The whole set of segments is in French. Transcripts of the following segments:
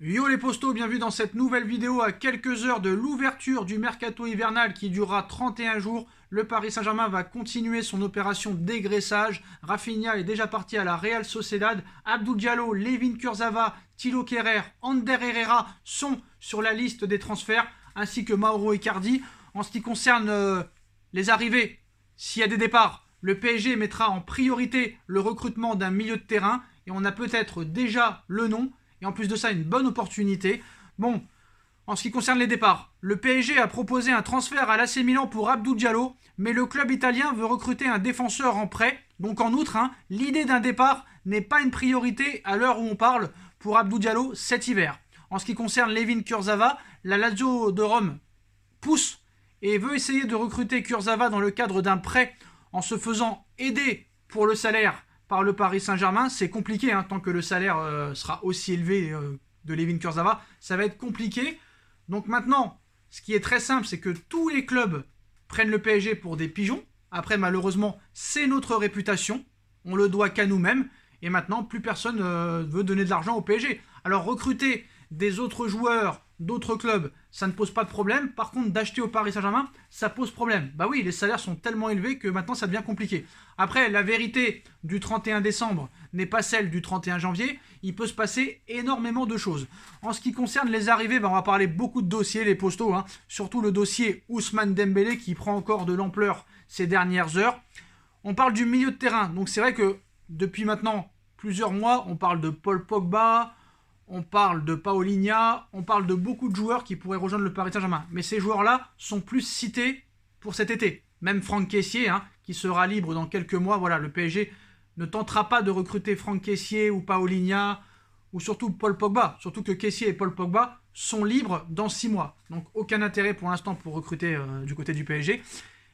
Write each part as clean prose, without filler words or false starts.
Yo les postos, bienvenue dans cette nouvelle vidéo à quelques heures de l'ouverture du mercato hivernal qui durera 31 jours. Le Paris Saint-Germain va continuer son opération dégraissage. Rafinha est déjà parti à la Real Sociedad. Abdou Diallo, Layvin Kurzawa, Thilo Kehrer, Ander Herrera sont sur la liste des transferts, ainsi que Mauro Icardi. En ce qui concerne les arrivées, s'il y a des départs, le PSG mettra en priorité le recrutement d'un milieu de terrain et on a peut-être déjà le nom. Et en plus de ça, une bonne opportunité. Bon, en ce qui concerne les départs, le PSG a proposé un transfert à l'AC Milan pour Abdou Diallo, mais le club italien veut recruter un défenseur en prêt. Donc en outre, l'idée d'un départ n'est pas une priorité à l'heure où on parle pour Abdou Diallo cet hiver. En ce qui concerne Layvin Kurzawa, la Lazio de Rome pousse et veut essayer de recruter Kurzawa dans le cadre d'un prêt en se faisant aider pour le salaire par le Paris Saint-Germain. C'est compliqué, tant que le salaire sera aussi élevé de Layvin Kurzawa, ça va être compliqué. Donc maintenant, ce qui est très simple, c'est que tous les clubs prennent le PSG pour des pigeons. Après, malheureusement, c'est notre réputation, on le doit qu'à nous-mêmes, et maintenant, plus personne veut donner de l'argent au PSG. Alors recruter des autres joueurs d'autres clubs, ça ne pose pas de problème. Par contre, d'acheter au Paris Saint-Germain, ça pose problème. Bah oui, les salaires sont tellement élevés que maintenant ça devient compliqué. Après, la vérité du 31 décembre n'est pas celle du 31 janvier. Il peut se passer énormément de choses. En ce qui concerne les arrivées, on va parler beaucoup de dossiers, les postos. Surtout le dossier Ousmane Dembélé qui prend encore de l'ampleur ces dernières heures. On parle du milieu de terrain. Donc c'est vrai que depuis maintenant plusieurs mois, on parle de Paul Pogba, on parle de Paulinho, on parle de beaucoup de joueurs qui pourraient rejoindre le Paris Saint-Germain. Mais ces joueurs-là sont plus cités pour cet été. Même Franck Kessié, qui sera libre dans quelques mois. Voilà, le PSG ne tentera pas de recruter Franck Kessié ou Paulinho ou surtout Paul Pogba. Surtout que Kessié et Paul Pogba sont libres dans 6 mois. Donc aucun intérêt pour l'instant pour recruter du côté du PSG.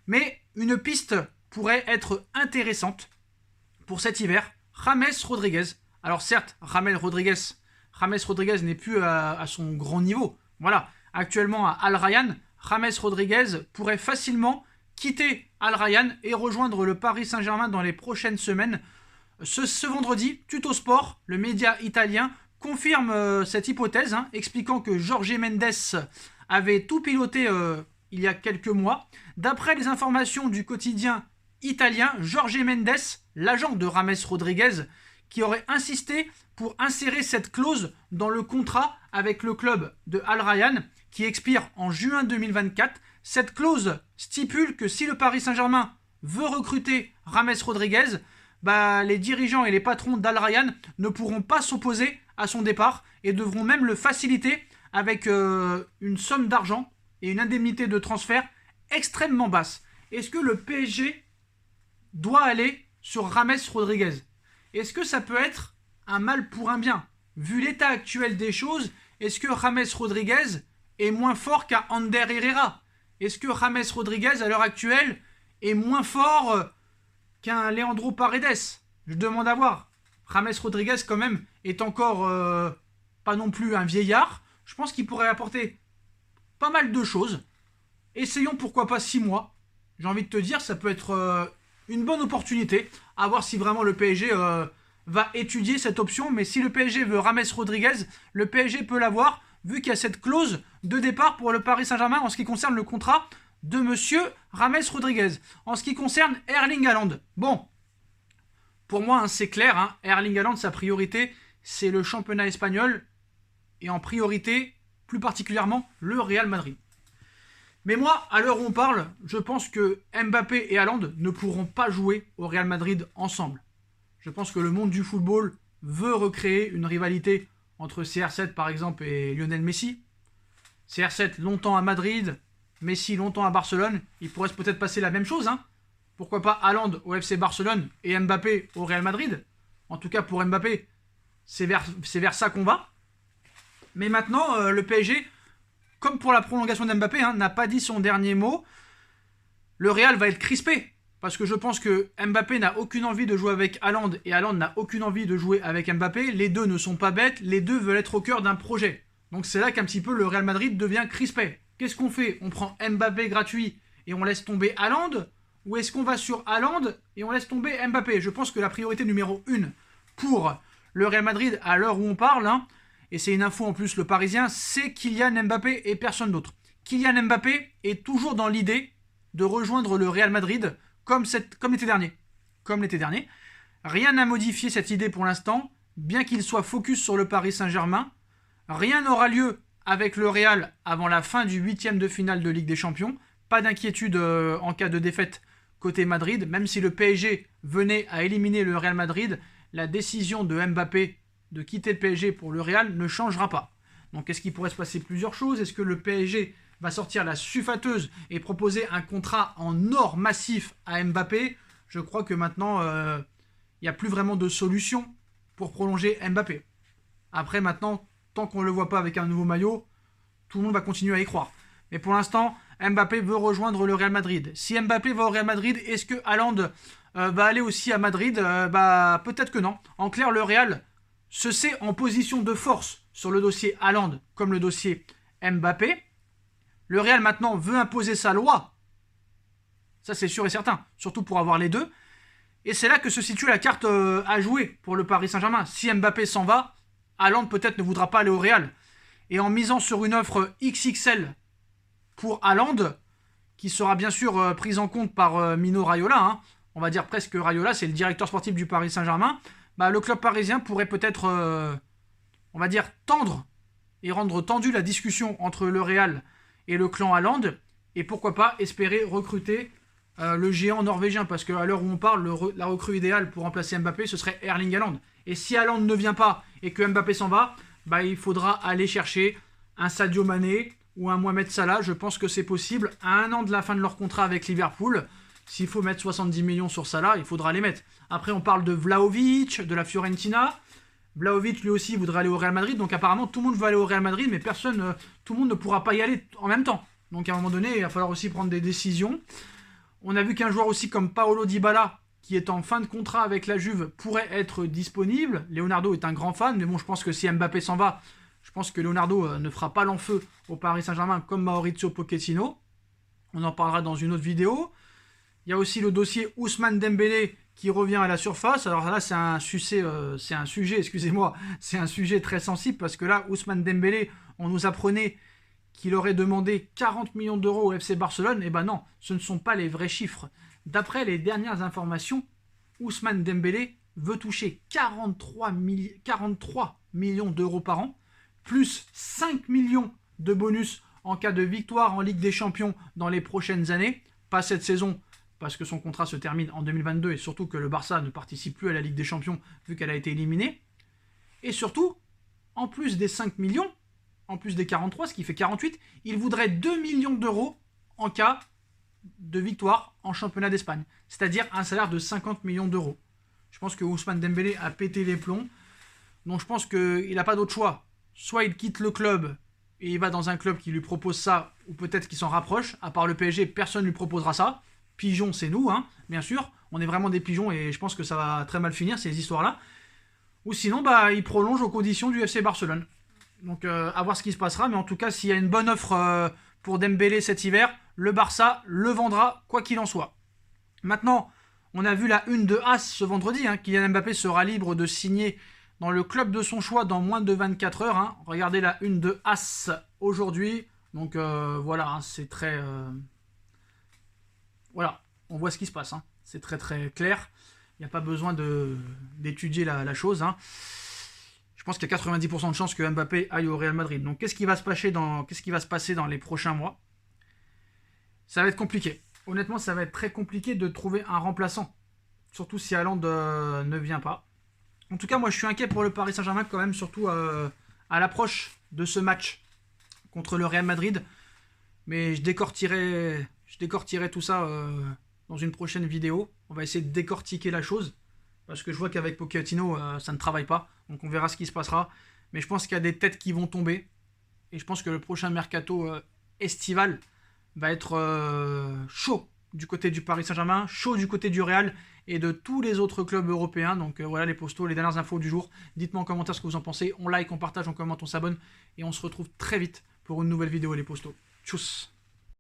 Mais une piste pourrait être intéressante pour cet hiver. James Rodriguez. Alors certes, James Rodriguez n'est plus à son grand niveau. Voilà, actuellement à Al Rayyan, James Rodriguez pourrait facilement quitter Al Rayyan et rejoindre le Paris Saint-Germain dans les prochaines semaines. Ce vendredi, Tuttosport, le média italien, confirme cette hypothèse, expliquant que Jorge Mendes avait tout piloté il y a quelques mois. D'après les informations du quotidien italien, Jorge Mendes, l'agent de James Rodriguez, qui aurait insisté pour insérer cette clause dans le contrat avec le club de Al Rayyan qui expire en juin 2024. Cette clause stipule que si le Paris Saint-Germain veut recruter James Rodriguez, les dirigeants et les patrons d'Al Rayyan ne pourront pas s'opposer à son départ et devront même le faciliter avec une somme d'argent et une indemnité de transfert extrêmement basse. Est-ce que le PSG doit aller sur James Rodriguez ? Est-ce que ça peut être un mal pour un bien ? Vu l'état actuel des choses, est-ce que James Rodriguez est moins fort qu'un Ander Herrera ? Est-ce que James Rodriguez, à l'heure actuelle, est moins fort qu'un Leandro Paredes ? Je demande à voir. James Rodriguez, quand même, est encore pas non plus un vieillard. Je pense qu'il pourrait apporter pas mal de choses. Essayons pourquoi pas 6 mois. J'ai envie de te dire, ça peut être une bonne opportunité. À voir si vraiment le PSG va étudier cette option. Mais si le PSG veut James Rodriguez, le PSG peut l'avoir, vu qu'il y a cette clause de départ pour le Paris Saint-Germain en ce qui concerne le contrat de monsieur James Rodriguez. En ce qui concerne Erling Haaland, bon, pour moi, c'est clair, Erling Haaland, sa priorité, c'est le championnat espagnol et en priorité, plus particulièrement, le Real Madrid. Mais moi, à l'heure où on parle, je pense que Mbappé et Haaland ne pourront pas jouer au Real Madrid ensemble. Je pense que le monde du football veut recréer une rivalité entre CR7 par exemple et Lionel Messi. CR7 longtemps à Madrid, Messi longtemps à Barcelone. Il pourrait peut-être passer la même chose. Pourquoi pas Haaland au FC Barcelone et Mbappé au Real Madrid. En tout cas pour Mbappé, c'est vers ça qu'on va. Mais maintenant, le PSG, comme pour la prolongation d'Mbappé, n'a pas dit son dernier mot. Le Real va être crispé. Parce que je pense que Mbappé n'a aucune envie de jouer avec Haaland et Haaland n'a aucune envie de jouer avec Mbappé. Les deux ne sont pas bêtes, les deux veulent être au cœur d'un projet. Donc c'est là qu'un petit peu le Real Madrid devient crispé. Qu'est-ce qu'on fait ? On prend Mbappé gratuit et on laisse tomber Haaland ? Ou est-ce qu'on va sur Haaland et on laisse tomber Mbappé ? Je pense que la priorité numéro 1 pour le Real Madrid à l'heure où on parle et c'est une info en plus le Parisien, c'est Kylian Mbappé et personne d'autre. Kylian Mbappé est toujours dans l'idée de rejoindre le Real Madrid comme l'été dernier. Comme l'été dernier. Rien n'a modifié cette idée pour l'instant, bien qu'il soit focus sur le Paris Saint-Germain. Rien n'aura lieu avec le Real avant la fin du 8e de finale de Ligue des Champions. Pas d'inquiétude en cas de défaite côté Madrid, même si le PSG venait à éliminer le Real Madrid, la décision de Mbappé de quitter le PSG pour le Real ne changera pas. Donc est-ce qu'il pourrait se passer plusieurs choses? Est-ce que le PSG va sortir la suffateuse et proposer un contrat en or massif à Mbappé? Je crois que maintenant, il n'y a plus vraiment de solution pour prolonger Mbappé. Après, maintenant, tant qu'on ne le voit pas avec un nouveau maillot, tout le monde va continuer à y croire. Mais pour l'instant, Mbappé veut rejoindre le Real Madrid. Si Mbappé va au Real Madrid, est-ce que Haaland va aller aussi à Madrid? Peut-être que non. En clair, le Real se sait en position de force sur le dossier Haaland comme le dossier Mbappé. Le Real maintenant veut imposer sa loi. Ça c'est sûr et certain, surtout pour avoir les deux. Et c'est là que se situe la carte à jouer pour le Paris Saint-Germain. Si Mbappé s'en va, Haaland peut-être ne voudra pas aller au Real. Et en misant sur une offre XXL pour Haaland, qui sera bien sûr prise en compte par Mino Raiola, on va dire presque Raiola, c'est le directeur sportif du Paris Saint-Germain, le club parisien pourrait peut-être, on va dire, tendre et rendre tendue la discussion entre le Real et le clan Haaland, et pourquoi pas espérer recruter le géant norvégien, parce qu'à l'heure où on parle, la recrue idéale pour remplacer Mbappé, ce serait Erling Haaland. Et si Haaland ne vient pas et que Mbappé s'en va, il faudra aller chercher un Sadio Mané ou un Mohamed Salah. Je pense que c'est possible. À un an de la fin de leur contrat avec Liverpool, s'il faut mettre 70 millions sur Salah, il faudra les mettre. Après, on parle de Vlahovic, de la Fiorentina. Vlahovic, lui aussi, voudrait aller au Real Madrid. Donc apparemment, tout le monde veut aller au Real Madrid, mais tout le monde ne pourra pas y aller en même temps. Donc à un moment donné, il va falloir aussi prendre des décisions. On a vu qu'un joueur aussi comme Paolo Dybala, qui est en fin de contrat avec la Juve, pourrait être disponible. Leonardo est un grand fan, mais bon, je pense que si Mbappé s'en va, je pense que Leonardo ne fera pas l'enfeu au Paris Saint-Germain comme Maurizio Pochettino. On en parlera dans une autre vidéo. Il y a aussi le dossier Ousmane Dembélé qui revient à la surface. Alors là, c'est un sujet très sensible, parce que là, Ousmane Dembélé, on nous apprenait qu'il aurait demandé 40 millions d'euros au FC Barcelone. Et non, ce ne sont pas les vrais chiffres. D'après les dernières informations, Ousmane Dembélé veut toucher 43 millions d'euros par an, plus 5 millions de bonus en cas de victoire en Ligue des Champions dans les prochaines années. Pas cette saison, parce que son contrat se termine en 2022, et surtout que le Barça ne participe plus à la Ligue des Champions vu qu'elle a été éliminée. Et surtout, en plus des 5 millions, en plus des 43, ce qui fait 48, il voudrait 2 millions d'euros en cas de victoire en championnat d'Espagne. C'est-à-dire un salaire de 50 millions d'euros. Je pense que Ousmane Dembélé a pété les plombs. Donc je pense qu'il n'a pas d'autre choix. Soit il quitte le club et il va dans un club qui lui propose ça, ou peut-être qu'il s'en rapproche. À part le PSG, personne ne lui proposera ça. Pigeons, c'est nous, bien sûr. On est vraiment des pigeons, et je pense que ça va très mal finir, ces histoires-là. Ou sinon, il prolonge aux conditions du FC Barcelone. Donc à voir ce qui se passera. Mais en tout cas, s'il y a une bonne offre pour Dembélé cet hiver, le Barça le vendra, quoi qu'il en soit. Maintenant, on a vu la une de As ce vendredi. Kylian Mbappé sera libre de signer dans le club de son choix dans moins de 24 heures. Regardez la une de As aujourd'hui. Donc voilà, c'est très... Voilà, on voit ce qui se passe. C'est très très clair. Il n'y a pas besoin d'étudier la chose. Je pense qu'il y a 90% de chances que Mbappé aille au Real Madrid. Donc qu'est-ce qui va se passer dans les prochains mois? Ça va être compliqué. Honnêtement, ça va être très compliqué de trouver un remplaçant. Surtout si Haaland ne vient pas. En tout cas, moi je suis inquiet pour le Paris Saint-Germain quand même, surtout à l'approche de ce match contre le Real Madrid. Mais je décortillerai tout ça dans une prochaine vidéo. On va essayer de décortiquer la chose, parce que je vois qu'avec Pochettino, ça ne travaille pas. Donc on verra ce qui se passera. Mais je pense qu'il y a des têtes qui vont tomber. Et je pense que le prochain mercato estival va être chaud du côté du Paris Saint-Germain, chaud du côté du Real et de tous les autres clubs européens. Donc voilà les postos, les dernières infos du jour. Dites-moi en commentaire ce que vous en pensez. On like, on partage, on commente, on s'abonne. Et on se retrouve très vite pour une nouvelle vidéo les postos. Tchuss.